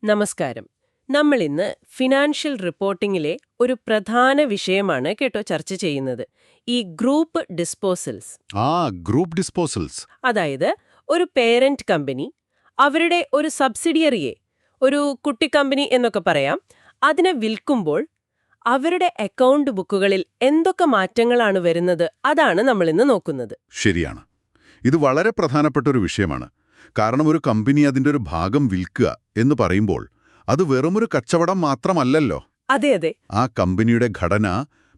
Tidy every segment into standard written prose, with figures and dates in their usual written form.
നമസ്കാരം. നമ്മളിന്ന് ഫിനാൻഷ്യൽ റിപ്പോർട്ടിംഗിലെ ഒരു പ്രധാന വിഷയമാണ് ചർച്ച ചെയ്യുന്നത്. ഈ ഗ്രൂപ്പ് ഡിസ്പോസൽസ്. ഗ്രൂപ്പ് ഡിസ്പോസൽസ്. അതായത് ഒരു പേരന്റ് കമ്പനി അവരുടെ ഒരു സബ്സിഡിയറിയെ, ഒരു കുട്ടി കമ്പനി എന്നൊക്കെ പറയാം, അതിനെ വിൽക്കുമ്പോൾ അവരുടെ അക്കൗണ്ട് ബുക്കുകളിൽ എന്തൊക്കെ മാറ്റങ്ങളാണ് വരുന്നത്, അതാണ് നമ്മളിന്ന് നോക്കുന്നത്. ശരിയാണ്. ഇത് വളരെ പ്രധാനപ്പെട്ട ഒരു വിഷയമാണ്. കാരണം ഒരു കമ്പനി അതിന്റെ ഒരു ഭാഗം വിൽക്കുക എന്ന് പറയുമ്പോൾ അത് വെറുമൊരു കച്ചവടം മാത്രമല്ലല്ലോ. അതെ. ആ കമ്പനിയുടെ ഘടന,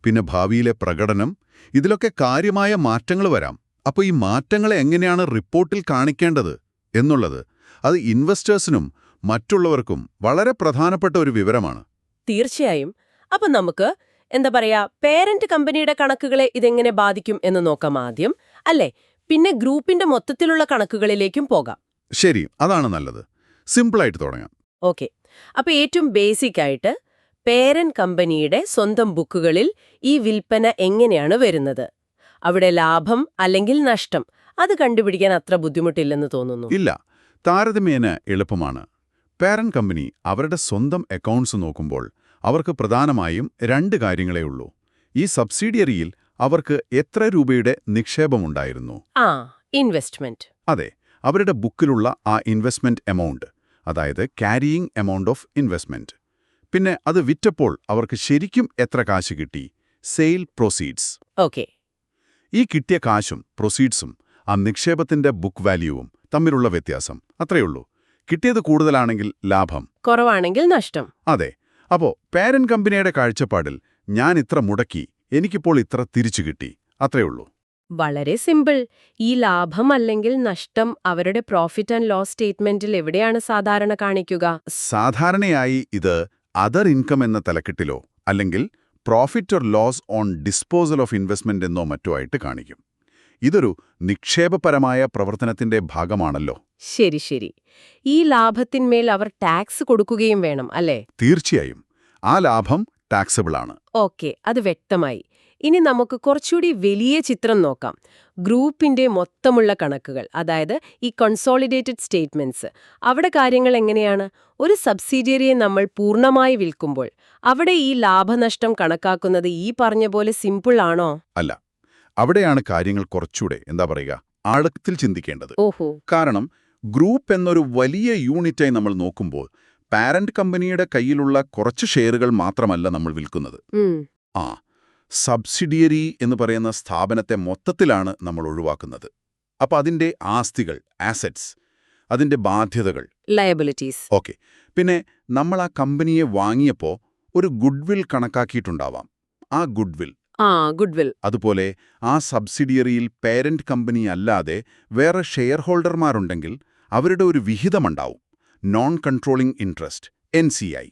പിന്നെ ഭാവിയിലെ പ്രകടനം, ഇതിലൊക്കെ കാര്യമായ മാറ്റങ്ങൾ വരാം. അപ്പോൾ ഈ മാറ്റങ്ങളെ എങ്ങനെയാണ് റിപ്പോർട്ടിൽ കാണിക്കേണ്ടത് എന്നുള്ളത് അത് ഇൻവെസ്റ്റേഴ്സിനും മറ്റുള്ളവർക്കും വളരെ പ്രധാനപ്പെട്ട ഒരു വിവരമാണ്. തീർച്ചയായും. അപ്പൊ നമുക്ക് പേരന്റ് കമ്പനിയുടെ കണക്കുകളെ ഇതെങ്ങനെ ബാധിക്കും എന്ന് നോക്കാം ആദ്യം, അല്ലേ? പിന്നെ ഗ്രൂപ്പിന്റെ മൊത്തത്തിലുള്ള കണക്കുകളിലേക്കും പോകാം. ശരി, അതാണ് നല്ലത്. സിമ്പിളായിട്ട് തുടങ്ങാം. ഓക്കെ. അപ്പൊ ഏറ്റവും ബേസിക് ആയിട്ട് പേരന്റ് കമ്പനിയുടെ സ്വന്തം ബുക്കുകളിൽ ഈ വിൽപ്പന എങ്ങനെയാണ് വരുന്നത്? അവിടെ ലാഭം അല്ലെങ്കിൽ നഷ്ടം അത് കണ്ടുപിടിക്കാൻ അത്ര ബുദ്ധിമുട്ടില്ലെന്ന് തോന്നുന്നു. ഇല്ല, താരതമ്യേന എളുപ്പമാണ്. പേരന്റ് കമ്പനി അവരുടെ സ്വന്തം അക്കൗണ്ട്സ് നോക്കുമ്പോൾ അവർക്ക് പ്രധാനമായും രണ്ട് കാര്യങ്ങളേ ഉള്ളൂ. ഈ സബ്സിഡിയറിയിൽ അവർക്ക് എത്ര രൂപയുടെ നിക്ഷേപമുണ്ടായിരുന്നു? ഇൻവെസ്റ്റ്മെന്റ്. അതെ, അവരുടെ ബുക്കിലുള്ള ആ ഇൻവെസ്റ്റ്മെന്റ് എമൗണ്ട്, അതായത് ക്യാരിയിങ് എമൗണ്ട് ഓഫ് ഇൻവെസ്റ്റ്മെന്റ്. പിന്നെ അത് വിറ്റപ്പോൾ അവർക്ക് ശരിക്കും എത്ര കാശ് കിട്ടി? Sale proceeds. ഓക്കെ. ഈ കിട്ടിയ കാശും പ്രൊസീഡ്സും ആ നിക്ഷേപത്തിന്റെ ബുക്ക് വാല്യൂവും തമ്മിലുള്ള വ്യത്യാസം അത്രയുള്ളൂ. കിട്ടിയത് കൂടുതലാണെങ്കിൽ ലാഭം, കുറവാണെങ്കിൽ നഷ്ടം. അതെ. അപ്പോ പേരന്റ് കമ്പനിയുടെ കാഴ്ചപ്പാടിൽ ഞാൻ ഇത്ര മുടക്കി, എനിക്കിപ്പോൾ ഇത്ര തിരിച്ചു കിട്ടി, അത്രയുള്ളൂ. വളരെ സിമ്പിൾ. ഈ ലാഭം അല്ലെങ്കിൽ നഷ്ടം അവരുടെ പ്രോഫിറ്റ് ആൻഡ് ലോസ് സ്റ്റേറ്റ്മെന്റിൽ എവിടെയാണ് സാധാരണ കാണിക്കുക? സാധാരണയായി ഇത് അതർ ഇൻകം എന്ന തലക്കെട്ടിലോ അല്ലെങ്കിൽ profit or loss on disposal of investment എന്നോ മറ്റോ ആയിട്ട് കാണിക്കും. ഇതൊരു നിക്ഷേപപരമായ പ്രവർത്തനത്തിന്റെ ഭാഗമാണല്ലോ. ശരി. ഈ ലാഭത്തിന്മേൽ അവർ ടാക്സ് കൊടുക്കുകയും വേണം, അല്ലേ? തീർച്ചയായും. ആ ലാഭം ടാക്സബിൾ ആണ്. ഓക്കെ, അത് വ്യക്തമായി. ഇനി നമുക്ക് കുറച്ചുകൂടി വലിയ ചിത്രം നോക്കാം. ഗ്രൂപ്പിന്റെ മൊത്തമുള്ള കണക്കുകൾ, അതായത് ഈ കൺസോളിഡേറ്റഡ് സ്റ്റേറ്റ്മെന്റ്സ്. അവിടെ കാര്യങ്ങൾ എങ്ങനെയാണ്? ഒരു സബ്സിഡിയറിയെ നമ്മൾ പൂർണ്ണമായി വിൽക്കുമ്പോൾ അവിടെ ഈ ലാഭനഷ്ടം കണക്കാക്കുന്നത് ഈ പറഞ്ഞ പോലെ സിമ്പിൾ ആണോ? അല്ല, അവിടെയാണ് കാര്യങ്ങൾ കുറച്ചുകൂടെ ആഴത്തിൽ ചിന്തിക്കേണ്ടത്. ഓഹോ. കാരണം ഗ്രൂപ്പ് എന്നൊരു വലിയ യൂണിറ്റായി നമ്മൾ നോക്കുമ്പോൾ പാരന്റ് കമ്പനിയുടെ കയ്യിലുള്ള കുറച്ച് ഷെയറുകൾ മാത്രമല്ല നമ്മൾ വിൽക്കുന്നത്. സബ്സിഡിയറി എന്ന് പറയുന്ന സ്ഥാപനത്തെ മൊത്തത്തിലാണ് നമ്മൾ ഒഴിവാക്കുന്നത്. അപ്പോൾ അതിന്റെ ആസ്തികൾ, ആസറ്റ്സ്, അതിന്റെ ബാധ്യതകൾ, ലയബിലിറ്റീസ്. ഓക്കെ. പിന്നെ നമ്മൾ ആ കമ്പനിയെ വാങ്ങിയപ്പോൾ ഒരു ഗുഡ്വിൽ കണക്കാക്കിയിട്ടുണ്ടാവാം. ആ ഗുഡ്വിൽ. അതുപോലെ ആ സബ്സിഡിയറിയിൽ പേരന്റ് കമ്പനി അല്ലാതെ വേറെ ഷെയർ ഹോൾഡർമാരുണ്ടെങ്കിൽ അവരുടെ ഒരു വിഹിതമുണ്ടാവും. Non controlling interest, NCI.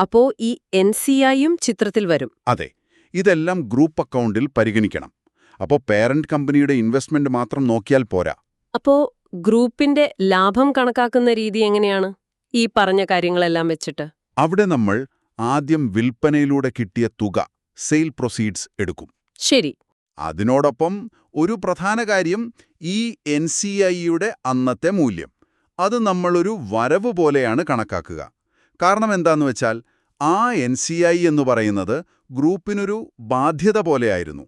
അപ്പോ ഈ NCIയും ചിത്രത്തിൽ വരും. അതെ. ഇതെല്ലാം ഗ്രൂപ്പ് അക്കൗണ്ടിൽ പരിഗണിക്കണം. അപ്പോൾ പേരന്റ് കമ്പനിയുടെ ഇൻവെസ്റ്റ്മെന്റ് മാത്രം നോക്കിയാൽ പോരാ. അപ്പോ ഗ്രൂപ്പിന്റെ ലാഭം കണക്കാക്കുന്ന രീതി എങ്ങനെയാണ് ഈ പറഞ്ഞ കാര്യങ്ങളെല്ലാം വെച്ചിട്ട്? അവിടെ നമ്മൾ ആദ്യം വിൽപ്പനയിലൂടെ കിട്ടിയ തുക, സെയിൽ പ്രൊസീഡ്സ് എടുക്കും. ശരി. അതിനോടൊപ്പം ഒരു പ്രധാന കാര്യം ഈ NCIയുടെ അന്നത്തെ മൂല്യം. അത് നമ്മളൊരു വരവ് പോലെയാണ് കണക്കാക്കുക. കാരണം എന്താന്ന് വെച്ചാൽ ആ NCI എന്ന് പറയുന്നത് ഗ്രൂപ്പിനൊരു ബാധ്യത പോലെയായിരുന്നു.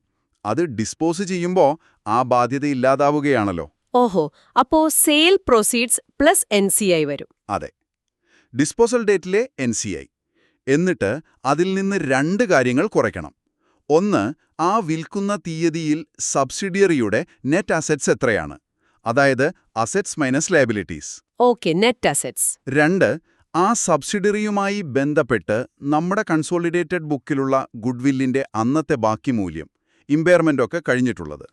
അത് ഡിസ്പോസ് ചെയ്യുമ്പോൾ ആ ബാധ്യത ഇല്ലാതാവുകയാണല്ലോ. ഓഹോ. അപ്പോ സെയിൽ പ്രൊസീഡ്സ് പ്ലസ് NCI വരും. അതെ, ഡിസ്പോസൽ ഡേറ്റിലെ NCI. എന്നിട്ട് അതിൽ നിന്ന് രണ്ട് കാര്യങ്ങൾ കുറയ്ക്കണം. ഒന്ന്, ആ വിൽക്കുന്ന തീയതിയിൽ സബ്സിഡിയറിയുടെ നെറ്റ് അസറ്റ്സ് എത്രയാണ്, അതായത് assets minus liabilities. Okay, net assets. രണ്ട്, ആ സബ്സിഡിയറിയുമായി ബന്ധപ്പെട്ട് നമ്മുടെ കൺസോളിഡേറ്റഡ് ബുക്കിലുള്ള ഗുഡ്വില്ലിന്റെ അന്നത്തെ ബാക്കി മൂല്യം, ഇമ്പയർമെന്റ് ഒക്കെ കഴിഞ്ഞിട്ടുള്ളത്.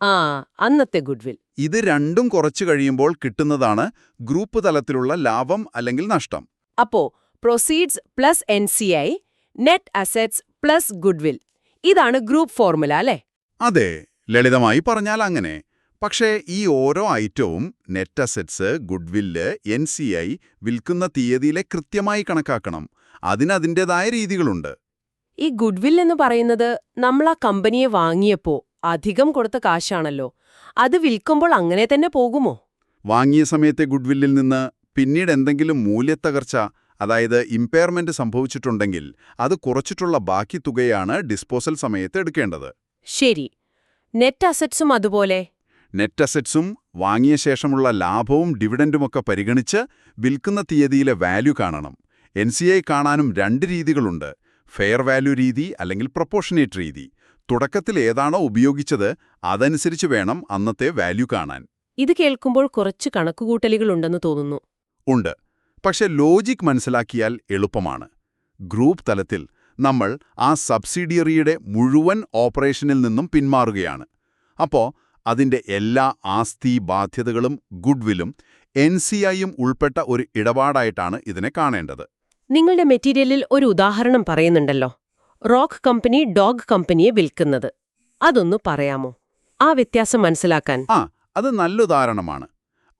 അന്നത്തെ ഗുഡ്വിൽ. ഇത് രണ്ടും കുറച്ചു കഴിയുമ്പോൾ കിട്ടുന്നതാണ് ഗ്രൂപ്പ് തലത്തിലുള്ള ലാഭം അല്ലെങ്കിൽ നഷ്ടം. അപ്പോ proceeds plus NCI, net assets plus goodwill. ഇതാണ് ഗ്രൂപ്പ് ഫോർമുല, അല്ലേ? അതെ, ലളിതമായി പറഞ്ഞാൽ അങ്ങനെ. പക്ഷേ ഈ ഓരോ ഐറ്റവും, നെറ്റ് അസറ്റ്സ്, ഗുഡ്വില്ല്, NCI, വിൽക്കുന്ന തീയതിയിലെ കൃത്യമായി കണക്കാക്കണം. അതിനതിൻ്റെതായ രീതികളുണ്ട്. ഈ ഗുഡ്വിൽ എന്ന് പറയുന്നത് നമ്മൾ ആ കമ്പനിയെ വാങ്ങിയപ്പോ അധികം കൊടുത്ത കാശാണല്ലോ. അത് വിൽക്കുമ്പോൾ അങ്ങനെ തന്നെ പോകുമോ? വാങ്ങിയ സമയത്തെ ഗുഡ്വില്ലിൽ നിന്ന് പിന്നീട് എന്തെങ്കിലും മൂല്യത്തകർച്ച അതായത് ഇമ്പയർമെന്റ് സംഭവിച്ചിട്ടുണ്ടെങ്കിൽ അത് കുറച്ചിട്ടുള്ള ബാക്കി തുകയാണ് ഡിസ്പോസൽ സമയത്ത് എടുക്കേണ്ടത്. ശരി. നെറ്റ് അസറ്റ്സും അതുപോലെ? നെറ്റ് അസറ്റ്സും വാങ്ങിയ ശേഷമുള്ള ലാഭവും ഡിവിഡൻഡുമൊക്കെ പരിഗണിച്ച് വിൽക്കുന്ന തീയതിയിലെ വാല്യൂ കാണണം. NCI കാണാനും രണ്ട് രീതികളുണ്ട്: ഫെയർ വാല്യൂ രീതി അല്ലെങ്കിൽ പ്രൊപ്പോർഷനേറ്റ് രീതി. തുടക്കത്തിൽ ഏതാണോ ഉപയോഗിച്ചത് അതനുസരിച്ച് വേണം അന്നത്തെ വാല്യൂ കാണാൻ. ഇത് കേൾക്കുമ്പോൾ കുറച്ച് കണക്കുകൂട്ടലുകളുണ്ടെന്ന് തോന്നുന്നു. ഉണ്ട്. പക്ഷെ ലോജിക് മനസ്സിലാക്കിയാൽ എളുപ്പമാണ്. ഗ്രൂപ്പ് തലത്തിൽ നമ്മൾ ആ സബ്സിഡിയറിയുടെ മുഴുവൻ ഓപ്പറേഷനിൽ നിന്നും പിന്മാറുകയാണ്. അപ്പോൾ അതിന്റെ എല്ലാ ആസ്തി ബാധ്യതകളും ഗുഡ്വില്ലും NCIയും ഉൾപ്പെട്ട ഒരു ഇടപാടായിട്ടാണ് ഇതിനെ കാണേണ്ടത്. നിങ്ങളുടെ മെറ്റീരിയലിൽ ഒരു ഉദാഹരണം പറയുന്നുണ്ടല്ലോ, റോക്ക് കമ്പനി ഡോഗ് കമ്പനിയെ വിൽക്കുന്നത്. അതൊന്നു പറയാമോ, ആ വ്യത്യാസം മനസ്സിലാക്കാൻ? അത് നല്ലുദാഹരണമാണ്.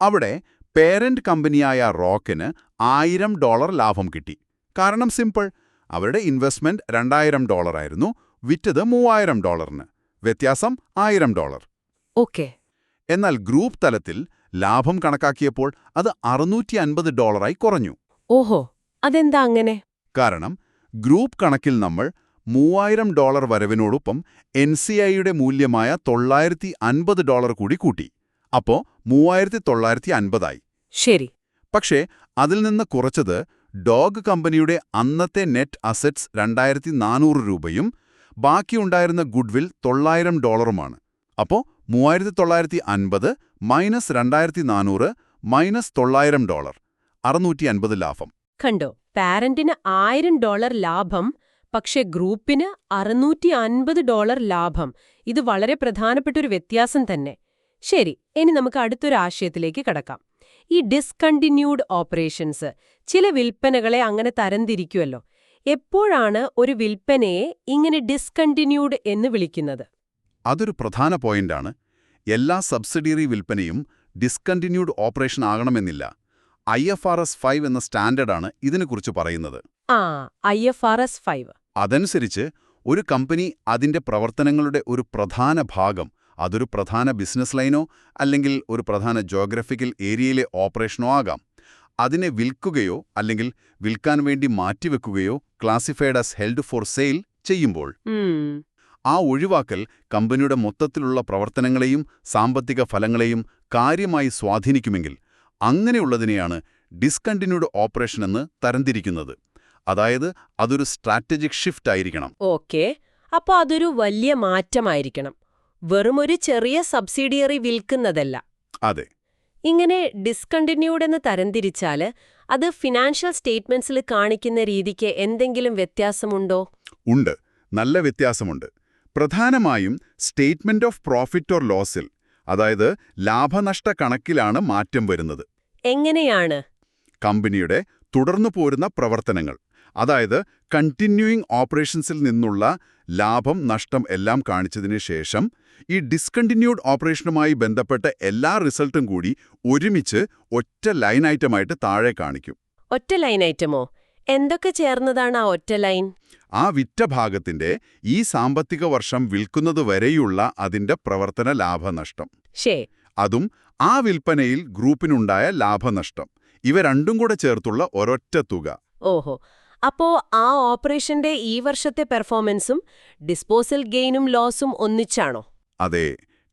അവിടെ പേരന്റ് കമ്പനിയായ റോക്കിന് $1000 ലാഭം കിട്ടി. കാരണം സിമ്പിൾ, അവരുടെ ഇൻവെസ്റ്റ്മെന്റ് $2000 ആയിരുന്നു, വിറ്റത് $3000. വ്യത്യാസം $1000. ഓക്കെ. എന്നാൽ ഗ്രൂപ്പ് തലത്തിൽ ലാഭം കണക്കാക്കിയപ്പോൾ അത് $650 കുറഞ്ഞു. ഓഹോ, അതെന്താ അങ്ങനെ? കാരണം ഗ്രൂപ്പ് കണക്കിൽ നമ്മൾ $3000 വരവിനോടൊപ്പം NCIയുടെ മൂല്യമായ $950 കൂടി കൂട്ടി. അപ്പോ 3950 ആയി. ശരി. പക്ഷേ അതിൽ നിന്ന് കുറച്ചത് ഡോഗ് കമ്പനിയുടെ അന്നത്തെ നെറ്റ് അസറ്റ്സ് 2400 രൂപയും ബാക്കിയുണ്ടായിരുന്ന ഗുഡ്വിൽ $900 അപ്പോ 3950 മൈനസ് 2400 മൈനസ് $900, $650 ലാഭം. കണ്ടോ, പാരന്റിന് $1000 ലാഭം, പക്ഷെ ഗ്രൂപ്പിന് $650 ലാഭം. ഇത് വളരെ പ്രധാനപ്പെട്ടൊരു വ്യത്യാസം തന്നെ. ശരി, ഇനി നമുക്ക് അടുത്തൊരു ആശയത്തിലേക്ക് കടക്കാം. ഈ ഡിസ്കണ്ടിന്യൂഡ് ഓപ്പറേഷൻസ്, ചില വിൽപ്പനകളെ അങ്ങനെ തരംതിരിക്കുമല്ലോ. എപ്പോഴാണ് ഒരു വിൽപ്പനയെ ഇങ്ങനെ ഡിസ്കണ്ടിന്യൂഡ് എന്ന് വിളിക്കുന്നത്? അതൊരു പ്രധാന പോയിന്റാണ്. എല്ലാ സബ്സിഡിയറി വിൽപ്പനയും ഡിസ്കണ്ടിന്യൂഡ് ഓപ്പറേഷൻ ആകണമെന്നില്ല. IFRS 5 എന്ന സ്റ്റാൻഡേർഡാണ് ഇതിനെക്കുറിച്ച് പറയുന്നത്. IFRS 5. അതനുസരിച്ച് ഒരു കമ്പനി അതിന്റെ പ്രവർത്തനങ്ങളുടെ ഒരു പ്രധാന ഭാഗം, അതൊരു പ്രധാന ബിസിനസ് ലൈനോ അല്ലെങ്കിൽ ഒരു പ്രധാന ജോഗ്രഫിക്കൽ ഏരിയയിലെ ഓപ്പറേഷനോ ആകാം, അതിനെ വിൽക്കുകയോ അല്ലെങ്കിൽ വിൽക്കാൻ വേണ്ടി മാറ്റിവെക്കുകയോ classified as held for sale ചെയ്യുമ്പോൾ ആ ഒഴിവാക്കൽ കമ്പനിയുടെ മൊത്തത്തിലുള്ള പ്രവർത്തനങ്ങളെയും സാമ്പത്തിക ഫലങ്ങളെയും കാര്യമായി സ്വാധീനിക്കുമെങ്കിൽ അങ്ങനെയുള്ളതിനെയാണ് ഡിസ്കണ്ടിന്യൂഡ് ഓപ്പറേഷൻ എന്ന് തരംതിരിക്കുന്നത്. അതായത് അതൊരു സ്ട്രാറ്റജിക് ഷിഫ്റ്റ് ആയിരിക്കണം. ഓക്കെ, അപ്പോൾ അതൊരു വലിയ മാറ്റമായിരിക്കണം, വെറുമൊരു ചെറിയ സബ്സിഡിയറി വിൽക്കുന്നതല്ല. അതെ. ഇങ്ങനെ ഡിസ്കണ്ടിന്യൂഡ് എന്ന് തരംതിരിച്ചാൽ അത് ഫിനാൻഷ്യൽ സ്റ്റേറ്റ്മെന്റ്സിൽ കാണിക്കുന്ന രീതിക്ക് എന്തെങ്കിലും വ്യത്യാസമുണ്ടോ? ഉണ്ട്, നല്ല വ്യത്യാസമുണ്ട്. പ്രധാനമായും സ്റ്റേറ്റ്മെന്റ് ഓഫ് പ്രോഫിറ്റ് ഓർ ലോസിൽ, അതായത് ലാഭനഷ്ട കണക്കിലാണ് മാറ്റം വരുന്നത്. എങ്ങനെയാണ്? കമ്പനിയുടെ തുടർന്നു പോരുന്ന പ്രവർത്തനങ്ങൾ, അതായത് കണ്ടിന്യൂയിങ് ഓപ്പറേഷൻസിൽ നിന്നുള്ള ലാഭം നഷ്ടം എല്ലാം കാണിച്ചതിന് ശേഷം ഈ ഡിസ്കണ്ടിന്യൂഡ് ഓപ്പറേഷനുമായി ബന്ധപ്പെട്ട എല്ലാ റിസൾട്ടും കൂടി ഒരുമിച്ച് ഒറ്റ ലൈൻ ഐറ്റമായിട്ട് താഴെ കാണിക്കും. ഒറ്റ ലൈൻ ഐറ്റമോ? എന്തൊക്കെ ചേർന്നതാണ് ആ ഒറ്റ ലൈൻ? ആ വിറ്റ ഭാഗത്തിന്റെ ഈ സാമ്പത്തിക വർഷം വിൽക്കുന്നതുവരെയുള്ള അതിന്റെ പ്രവർത്തന ലാഭനഷ്ടം, അതും ആ വിൽപ്പനയിൽ ഗ്രൂപ്പിനുണ്ടായ ലാഭനഷ്ടം, ഇവ രണ്ടും കൂടെ ചേർത്തുള്ള ഒരൊറ്റ തുക. ഓഹോ, അപ്പോ ആ ഓപ്പറേഷന്റെ ഈ വർഷത്തെ പെർഫോമൻസും ഡിസ്പോസൽ ഗെയിനും ലോസും ഒന്നിച്ചാണോ? അതെ,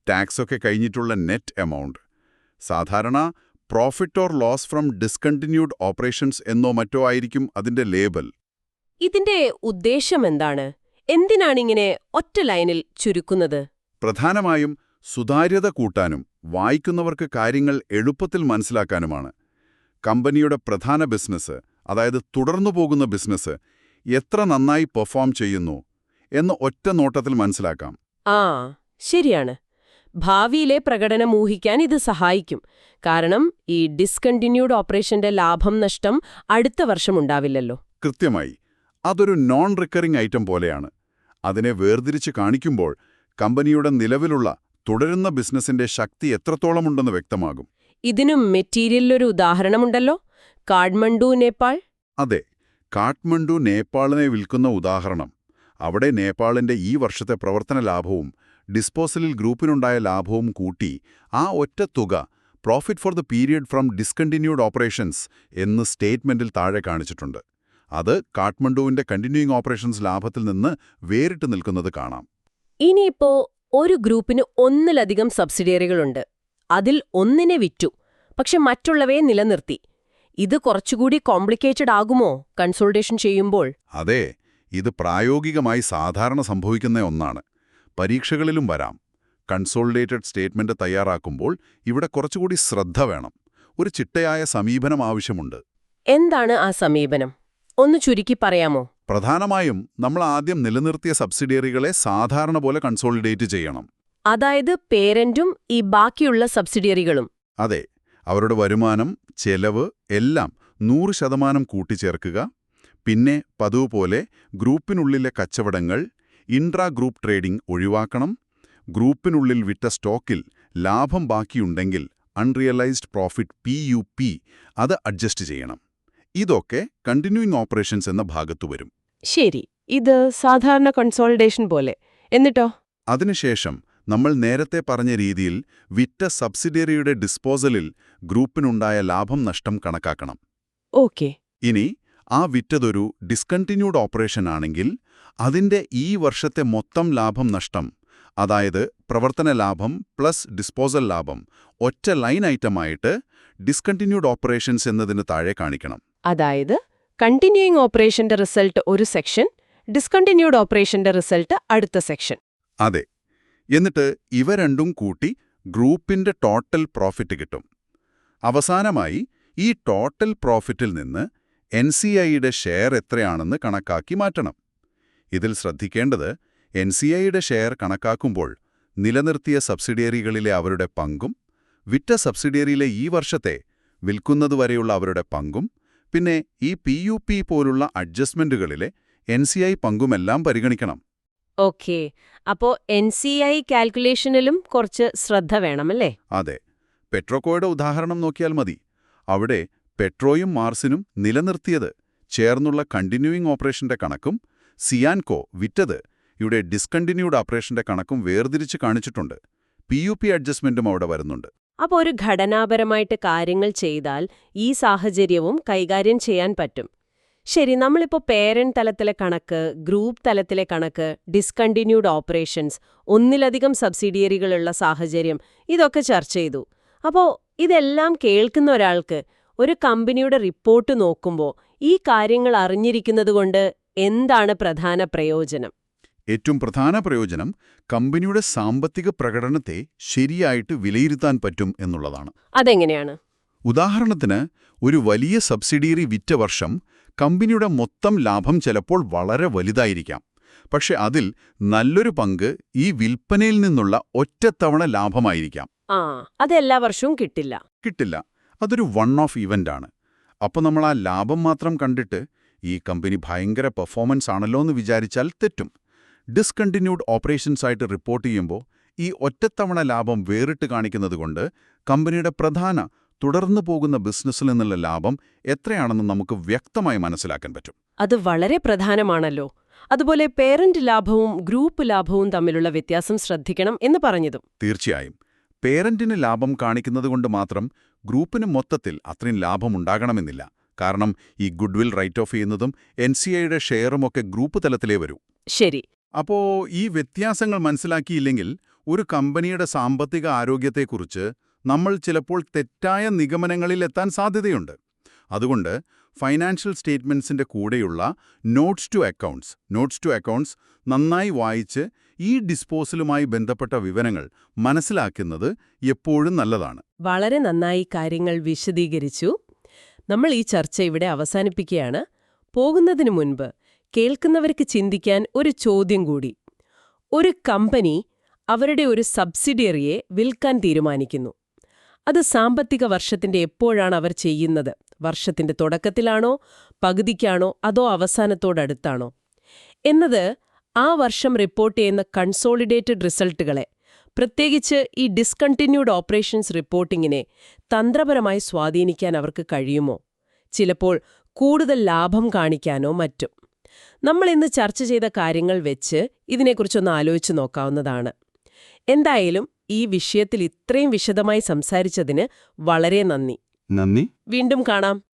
ടാക്സൊക്കെ കഴിഞ്ഞിട്ടുള്ള നെറ്റ് എമൗണ്ട്. സാധാരണ profit or loss from discontinued operations എന്നോ മറ്റോ ആയിരിക്കും അതിന്റെ ലേബൽ. ഇതിന്റെ ഉദ്ദേശം എന്താണ്? എന്തിനാണിങ്ങനെ ഒറ്റ ലൈനിൽ ചുരുക്കുന്നത്? പ്രധാനമായും സുതാര്യത കൂട്ടാനും വായിക്കുന്നവർക്ക് കാര്യങ്ങൾ എളുപ്പത്തിൽ മനസ്സിലാക്കാനുമാണ്. കമ്പനിയുടെ പ്രധാന ബിസിനസ്, അതായത് തുടർന്നു പോകുന്ന ബിസിനസ് എത്ര നന്നായി പെർഫോം ചെയ്യുന്നു എന്ന് ഒറ്റ നോട്ടത്തിൽ മനസ്സിലാക്കാം. ശരിയാണ്. ഭാവിയിലെ പ്രകടനം ഊഹിക്കാൻ ഇത് സഹായിക്കും. കാരണം ഈ ഡിസ്കണ്ടിന്യൂഡ് ഓപ്പറേഷന്റെ ലാഭം നഷ്ടം അടുത്ത വർഷം ഉണ്ടാവില്ലല്ലോ. കൃത്യമായി. അതൊരു നോൺ റിക്കറിംഗ് ഐറ്റം പോലെയാണ്. അതിനെ വേർതിരിച്ച് കാണിക്കുമ്പോൾ കമ്പനിയുടെ നിലവിലുള്ള തുടരുന്ന ബിസിനസിന്റെ ശക്തി എത്രത്തോളമുണ്ടെന്ന് വ്യക്തമാകും. ഇതിനും മെറ്റീരിയലിലൊരു ഉദാഹരണമുണ്ടല്ലോ, കാഠ്മണ്ഡു, നേപ്പാൾ. അതെ, കാഠ്മണ്ഡു നേപ്പാളിനെ വിൽക്കുന്ന ഉദാഹരണം. അവിടെ നേപ്പാളിന്റെ ഈ വർഷത്തെ പ്രവർത്തന ലാഭവും ഡിസ്പോസലിൽ ഗ്രൂപ്പിനുണ്ടായ ലാഭവും കൂട്ടി ആ ഒറ്റ തുക profit for the period from discontinued operations എന്ന് സ്റ്റേറ്റ്മെന്റിൽ താഴെ കാണിച്ചിട്ടുണ്ട്. അത് കാഠ്മണ്ഡുവിന്റെ കണ്ടിന്യൂയിങ് ഓപ്പറേഷൻസ് ലാഭത്തിൽ നിന്ന് വേറിട്ട് നിൽക്കുന്നത് കാണാം. ഇനിയിപ്പോ ഒരു ഗ്രൂപ്പിന് ഒന്നിലധികം സബ്സിഡിയറികളുണ്ട്. അതിൽ ഒന്നിനെ വിറ്റു, പക്ഷെ മറ്റുള്ളവയെ നിലനിർത്തി. ഇത് കുറച്ചുകൂടി കോംപ്ലിക്കേറ്റഡ് ആകുമോ കൺസോൾട്ടേഷൻ ചെയ്യുമ്പോൾ? അതെ, ഇത് പ്രായോഗികമായി സാധാരണ സംഭവിക്കുന്ന ഒന്നാണ്. പരീക്ഷകളിലും വരാം. കൺസോളിഡേറ്റഡ് സ്റ്റേറ്റ്മെന്റ് തയ്യാറാക്കുമ്പോൾ ഇവിടെ കുറച്ചുകൂടി ശ്രദ്ധ വേണം. ഒരു ചിട്ടയായ സമീപനം ആവശ്യമുണ്ട്. എന്താണ് ആ സമീപനം? ഒന്ന് ചുരുക്കി പറയാമോ? പ്രധാനമായും നമ്മൾ ആദ്യം നിലനിർത്തിയ സബ്സിഡിയറികളെ സാധാരണ പോലെ കൺസോളിഡേറ്റ് ചെയ്യണം. അതായത് പേരന്റും ഈ ബാക്കിയുള്ള സബ്സിഡിയറികളും. അതെ, അവരുടെ വരുമാനം, ചെലവ് എല്ലാം 100% കൂട്ടിച്ചേർക്കുക. പിന്നെ പതിവ് പോലെ ഗ്രൂപ്പിനുള്ളിലെ കച്ചവടങ്ങൾ, ഇൻട്രാ ഗ്രൂപ്പ് ട്രേഡിംഗ് ഒഴിവാക്കണം. ഗ്രൂപ്പിനുള്ളിൽ വിറ്റ സ്റ്റോക്കിൽ ലാഭം ബാക്കിയുണ്ടെങ്കിൽ അൺറിയലൈസ്ഡ് പ്രോഫിറ്റ് PUP അത് അഡ്ജസ്റ്റ് ചെയ്യണം. ഇതൊക്കെ കണ്ടിന്യൂയിങ് ഓപ്പറേഷൻസ് എന്ന ഭാഗത്തു വരും. ശരി, ഇത് സാധാരണ കൺസോളിഡേഷൻ പോലെ. എന്നിട്ടോ? അതിനുശേഷം നമ്മൾ നേരത്തെ പറഞ്ഞ രീതിയിൽ വിറ്റ സബ്സിഡിയറിയുടെ ഡിസ്പോസലിൽ ഗ്രൂപ്പിനുണ്ടായ ലാഭം നഷ്ടം കണക്കാക്കണം. ഓക്കെ. ഇനി ആ വിറ്റതൊരു ഡിസ്കണ്ടിന്യൂഡ് ഓപ്പറേഷൻ ആണെങ്കിൽ അതിന്റെ ഈ വർഷത്തെ മൊത്തം ലാഭം നഷ്ടം, അതായത് പ്രവർത്തന ലാഭം പ്ലസ് ഡിസ്പോസൽ ലാഭം, ഒറ്റ ലൈൻ ഐറ്റമായിട്ട് ഡിസ്കണ്ടിന്യൂഡ് ഓപ്പറേഷൻസ് എന്നതിന് താഴെ കാണിക്കണം. അതായത് കണ്ടിന്യൂയിങ് ഓപ്പറേഷന്റെ റിസൾട്ട് ഒരു സെക്ഷൻ, ഡിസ്കണ്ടിന്യൂഡ് ഓപ്പറേഷന്റെ റിസൾട്ട് അടുത്ത സെക്ഷൻ. അതെ. എന്നിട്ട് ഇവ രണ്ടും കൂട്ടി ഗ്രൂപ്പിന്റെ ടോട്ടൽ പ്രോഫിറ്റ് കിട്ടും. അവസാനമായി ഈ ടോട്ടൽ പ്രോഫിറ്റിൽ നിന്ന് NCIയുടെ ഷെയർ എത്രയാണെന്ന് കണക്കാക്കി മാറ്റണം. ഇതിൽ ശ്രദ്ധിക്കേണ്ടത് NCIയുടെ ഷെയർ കണക്കാക്കുമ്പോൾ നിലനിർത്തിയ സബ്സിഡിയറികളിലെ അവരുടെ പങ്കും, വിറ്റ സബ്സിഡിയറിയിലെ ഈ വർഷത്തെ വിൽക്കുന്നതുവരെയുള്ള അവരുടെ പങ്കും, പിന്നെ ഈ PUP പോലുള്ള അഡ്ജസ്റ്റ്മെന്റുകളിലെ NCI പങ്കുമെല്ലാം പരിഗണിക്കണം. ഓക്കെ. അപ്പോ NCI കാൽക്കുലേഷനിലും കുറച്ച് ശ്രദ്ധ വേണമല്ലേ? അതെ. പെട്രോക്കോയുടെ ഉദാഹരണം നോക്കിയാൽ മതി. അവിടെ പെട്രോയും മാർസിനും നിലനിർത്തിയത് ചേർന്നുള്ള കണ്ടിന്യൂയിങ് ഓപ്പറേഷന്റെ കണക്കും സിയാൻകോ വിറ്റത് ഇവിടെ ഡിസ്കണ്ടിന്യൂഡ് ഓപ്പറേഷന്റെ കണക്കും വേർതിരിച്ച് കാണിച്ചിട്ടുണ്ട്. PUP അഡ്ജസ്റ്റ്മെന്റും അവിടെ വരുന്നുണ്ട്. അപ്പോൾ ഒരു ഘടനാപരമായിട്ട് കാര്യങ്ങൾ ചെയ്താൽ ഈ സാഹചര്യവും കൈകാര്യം ചെയ്യാൻ പറ്റും. ശരി, നമ്മളിപ്പോൾ പേരന്റ് തലത്തിലെ കണക്ക്, ഗ്രൂപ്പ് തലത്തിലെ കണക്ക്, ഡിസ്കണ്ടിന്യൂഡ് ഓപ്പറേഷൻസ്, ഒന്നിലധികം സബ്സിഡിയറികളുള്ള സാഹചര്യം, ഇതൊക്കെ ചർച്ച ചെയ്തു. അപ്പോൾ ഇതെല്ലാം കേൾക്കുന്ന ഒരാൾക്ക് ഒരു കമ്പനിയുടെ റിപ്പോർട്ട് നോക്കുമ്പോൾ ഈ കാര്യങ്ങൾ അറിഞ്ഞിരിക്കുന്നതുകൊണ്ട് എന്താണ് പ്രധാന പ്രയോജനം? ഏറ്റവും പ്രധാന പ്രയോജനം കമ്പനിയുടെ സാമ്പത്തിക പ്രകടനത്തെ ശരിയായിട്ട് വിലയിരുത്താൻ പറ്റും എന്നുള്ളതാണ്. അതെങ്ങനെയാണ്? ഉദാഹരണത്തിന്, ഒരു വലിയ സബ്സിഡിയറി വിറ്റ വർഷം കമ്പനിയുടെ മൊത്തം ലാഭം ചിലപ്പോൾ വളരെ വലുതായിരിക്കാം. പക്ഷെ അതിൽ നല്ലൊരു പങ്ക് ഈ വിൽപ്പനയിൽ നിന്നുള്ള ഒറ്റത്തവണ ലാഭമായിരിക്കാം. അതെല്ലാ വർഷവും കിട്ടില്ല. അതൊരു വൺ ഓഫ് ഇവന്റ് ആണ്. അപ്പോൾ നമ്മൾ ആ ലാഭം മാത്രം കണ്ടിട്ട് ഈ കമ്പനി ഭയങ്കര പെർഫോമൻസ് ആണല്ലോ എന്ന് വിചാരിച്ചാൽ തെറ്റും. ഡിസ്കണ്ടിന്യൂഡ് ഓപ്പറേഷൻസ് ആയിട്ട് റിപ്പോർട്ട് ചെയ്യുമ്പോൾ ഈ ഒറ്റത്തവണ ലാഭം വേറിട്ട് കാണിക്കുന്നതുകൊണ്ട് കമ്പനിയുടെ പ്രധാന തുടർന്നു പോകുന്ന ബിസിനസ്സിൽ നിന്നുള്ള ലാഭം എത്രയാണെന്ന് നമുക്ക് വ്യക്തമായി മനസ്സിലാക്കാൻ പറ്റും. അത് വളരെ പ്രധാനമാണല്ലോ. അതുപോലെ പേരന്റ് ലാഭവും ഗ്രൂപ്പ് ലാഭവും തമ്മിലുള്ള വ്യത്യാസം ശ്രദ്ധിക്കണം എന്ന് പറഞ്ഞതും. തീർച്ചയായും. പേരന്റിന് ലാഭം കാണിക്കുന്നതുകൊണ്ട് മാത്രം ഗ്രൂപ്പിന് മൊത്തത്തിൽ അത്രയും ലാഭമുണ്ടാകണമെന്നില്ല. കാരണം ഈ ഗുഡ്വിൽ റൈറ്റ് ഓഫ് ചെയ്യുന്നതും NCIയുടെ ഷെയറുമൊക്കെ ഗ്രൂപ്പ് തലത്തിലേ വരൂ. ശരി. അപ്പോ ഈ വ്യത്യാസങ്ങൾ മനസ്സിലാക്കിയില്ലെങ്കിൽ ഒരു കമ്പനിയുടെ സാമ്പത്തിക ആരോഗ്യത്തെക്കുറിച്ച് നമ്മൾ ചിലപ്പോൾ തെറ്റായ നിഗമനങ്ങളിലെത്താൻ സാധ്യതയുണ്ട്. അതുകൊണ്ട് ഫൈനാൻഷ്യൽ സ്റ്റേറ്റ്മെന്റ്സിന്റെ കൂടെയുള്ള നോട്ട്സ് ടു അക്കൗണ്ട്സ് നന്നായി വായിച്ച് ഈ ഡിസ്പോസലുമായി ബന്ധപ്പെട്ട വിവരങ്ങൾ മനസ്സിലാക്കുന്നത് എപ്പോഴും നല്ലതാണ്. വളരെ നന്നായി കാര്യങ്ങൾ വിശദീകരിച്ചു. നമ്മൾ ഈ ചർച്ച ഇവിടെ അവസാനിപ്പിക്കുകയാണ്. പോകുന്നതിനു മുൻപ് കേൾക്കുന്നവർക്ക് ചിന്തിക്കാൻ ഒരു ചോദ്യം കൂടി. ഒരു കമ്പനി അവരുടെ ഒരു സബ്സിഡിയറിയെ വിൽക്കാൻ തീരുമാനിക്കുന്നു. അത് സാമ്പത്തിക വർഷത്തിന്റെ എപ്പോഴാണ് അവർ ചെയ്യുന്നത്? വർഷത്തിന്റെ തുടക്കത്തിലാണോ, പകുതിക്കാണോ, അതോ അവസാനത്തോടടുത്താണോ എന്നത് ആ വർഷം റിപ്പോർട്ട് ചെയ്യുന്ന കൺസോളിഡേറ്റഡ് റിസൾട്ടുകളെ, പ്രത്യേകിച്ച് ഈ ഡിസ്കണ്ടിന്യൂഡ് ഓപ്പറേഷൻസ് റിപ്പോർട്ടിങ്ങിനെ തന്ത്രപരമായി സ്വാധീനിക്കാൻ അവർക്ക് കഴിയുമോ? ചിലപ്പോൾ കൂടുതൽ ലാഭം കാണിക്കാനോ മറ്റും. നമ്മൾ ഇന്ന് ചർച്ച ചെയ്ത കാര്യങ്ങൾ വെച്ച് ഇതിനെക്കുറിച്ചൊന്ന് ആലോചിച്ച് നോക്കാവുന്നതാണ്. എന്തായാലും ഈ വിഷയത്തിൽ ഇത്രയും വിശദമായി സംസാരിച്ചതിന് വളരെ നന്ദി. നന്ദി. വീണ്ടും കാണാം.